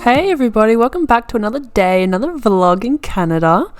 Hey everybody, welcome back to another day, another vlog in Canada.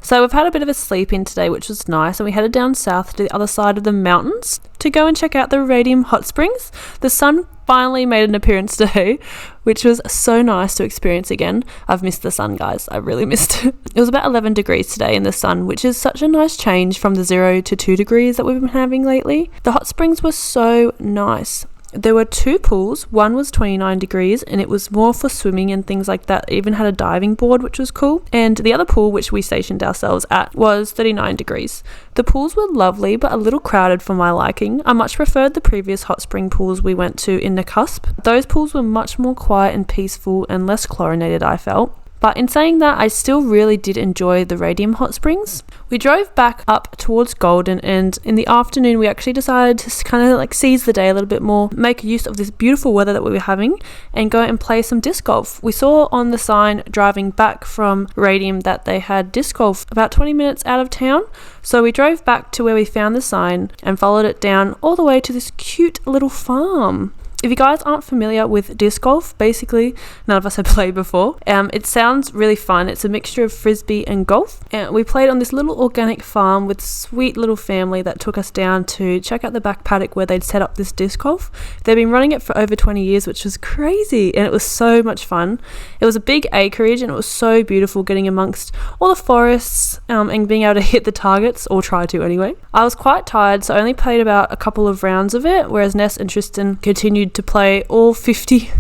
So we've had a bit of a sleep in today, which was nice, and we headed down south to the other side of the mountains to go and check out the Radium hot springs. The sun finally made an appearance today, which was so nice to experience again. I've missed the sun, guys. I really missed it. It was about 11 degrees today in the sun, which is such a nice change from the 0 to 2 degrees that we've been having lately. The hot springs were so nice. There were two pools. One was 29 degrees and it was more for swimming and things like that. It even had a diving board, which was cool. And the other pool, which we stationed ourselves at, was 39 degrees. The pools were lovely, but a little crowded for my liking. I much preferred the previous hot spring pools we went to in the Cusp. Those pools were much more quiet and peaceful and less chlorinated, I felt. But in saying that, I still really did enjoy the Radium hot springs. We drove back up towards Golden, and in the afternoon we actually decided to kind of like seize the day a little bit more, make use of this beautiful weather that we were having, and go and play some disc golf. We saw on the sign driving back from Radium that they had disc golf about 20 minutes out of town. So we drove back to where we found the sign and followed it down all the way to this cute little farm. If you guys aren't familiar with disc golf, basically none of us have played before. It sounds really fun. It's a mixture of frisbee and golf. And we played on this little organic farm with a sweet little family that took us down to check out the back paddock where they'd set up this disc golf. They've been running it for over 20 years, which was crazy, and it was so much fun. It was a big acreage and it was so beautiful getting amongst all the forests and being able to hit the targets, or try to anyway. I was quite tired, so I only played about a couple of rounds of it, whereas Ness and Tristan continued to play all 50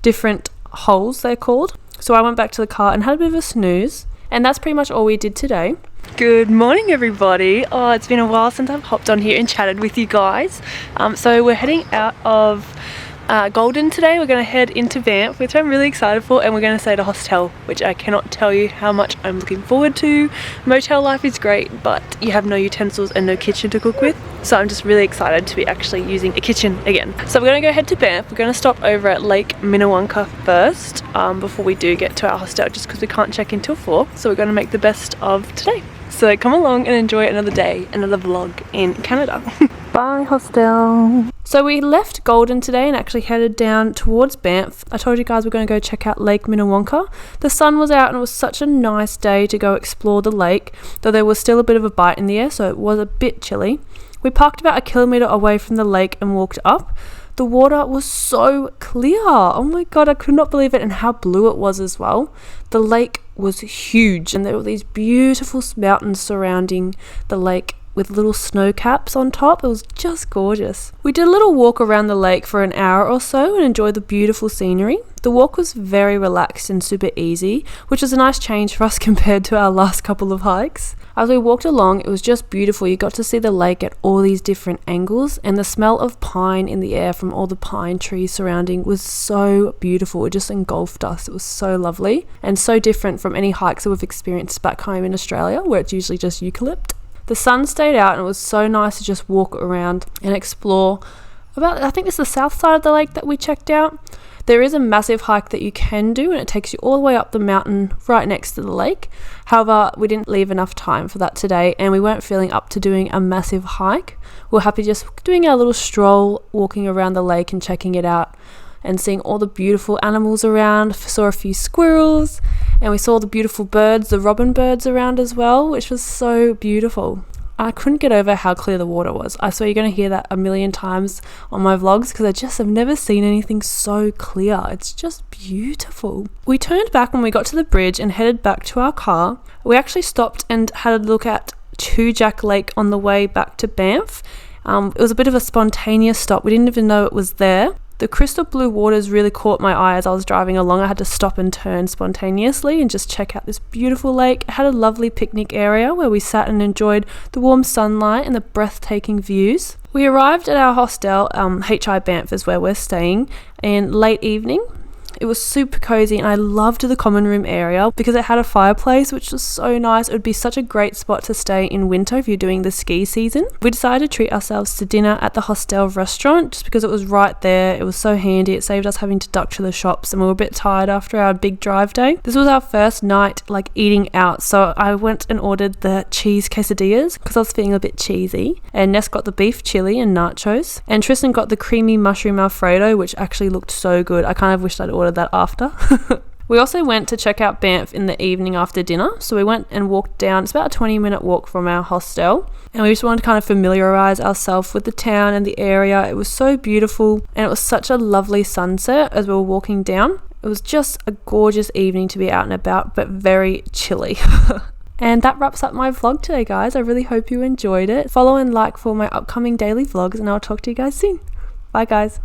different holes, they're called. So I went back to the car and had a bit of a snooze, and that's pretty much all we did today. Good morning everybody. Oh, it's been a while since I've hopped on here and chatted with you guys. So we're heading out of Golden today. We're going to head into BANFF, which I'm really excited for, and we're going to stay at a hostel, which I cannot tell you how much I'm looking forward to. Motel life is great, but you have no utensils and no kitchen to cook with, so I'm just really excited to be actually using a kitchen again. So we're going to go head to BANFF. We're going to stop over at Lake Minniewanka first before we do get to our hostel, just because we can't check in till 4, so we're going to make the best of today. So come along and enjoy another day, another vlog in Canada. Bye hostel. So we left Golden today and actually headed down towards BANFF. I told you guys we're going to go check out Lake Minniewanka. The sun was out and it was such a nice day to go explore the lake, though there was still a bit of a bite in the air, so it was a bit chilly. We parked about 1 kilometre away from the lake and walked up. The water was so clear. Oh my god, I could not believe it, and how blue it was as well. The lake was huge and there were these beautiful mountains surrounding the lake with little snow caps on top. It was just gorgeous. We did a little walk around the lake for an hour or so and enjoyed the beautiful scenery. The walk was very relaxed and super easy, which was a nice change for us compared to our last couple of hikes. As we walked along, it was just beautiful. You got to see the lake at all these different angles, and the smell of pine in the air from all the pine trees surrounding was so beautiful. It just engulfed us. It was so lovely and so different from any hikes that we've experienced back home in Australia, where it's usually just eucalypt. The sun stayed out and it was so nice to just walk around and explore. I think this is the south side of the lake that we checked out. There is a massive hike that you can do, and it takes you all the way up the mountain right next to the lake. However, we didn't leave enough time for that today, and we weren't feeling up to doing a massive hike. We were happy just doing our little stroll, walking around the lake and checking it out and seeing all the beautiful animals around. Saw a few squirrels, and we saw the beautiful birds, the robin birds around as well, which was so beautiful. I couldn't get over how clear the water was. I swear you're going to hear that a million times on my vlogs, because I just have never seen anything so clear. It's just beautiful. We turned back when we got to the bridge and headed back to our car. We actually stopped and had a look at Two Jack Lake on the way back to BANFF. It was a bit of a spontaneous stop. We didn't even know it was there. The crystal blue waters really caught my eye as I was driving along. I had to stop and turn spontaneously and just check out this beautiful lake. It had a lovely picnic area where we sat and enjoyed the warm sunlight and the breathtaking views. We arrived at our hostel, HI BANFF is where we're staying, in late evening. It was super cozy, and I loved the common room area because it had a fireplace, which was so nice. It would be such a great spot to stay in winter if you're doing the ski season. We decided to treat ourselves to dinner at the hostel restaurant just because it was right there. It was so handy. It saved us having to duck to the shops, and we were a bit tired after our big drive day. This was our first night like eating out, so I went and ordered the cheese quesadillas because I was feeling a bit cheesy, and Ness got the beef chili and nachos, and Tristan got the creamy mushroom alfredo, which actually looked so good. I kind of wished I'd ordered that after. We also went to check out BANFF in the evening after dinner, so we went and walked down. It's about a 20-minute walk from our hostel, and we just wanted to kind of familiarise ourselves with the town and the area. It was so beautiful, and it was such a lovely sunset as we were walking down. It was just a gorgeous evening to be out and about, but very chilly. And that wraps up my vlog today, guys. I really hope you enjoyed it. Follow and like for my upcoming daily vlogs, and I'll talk to you guys soon. Bye, guys.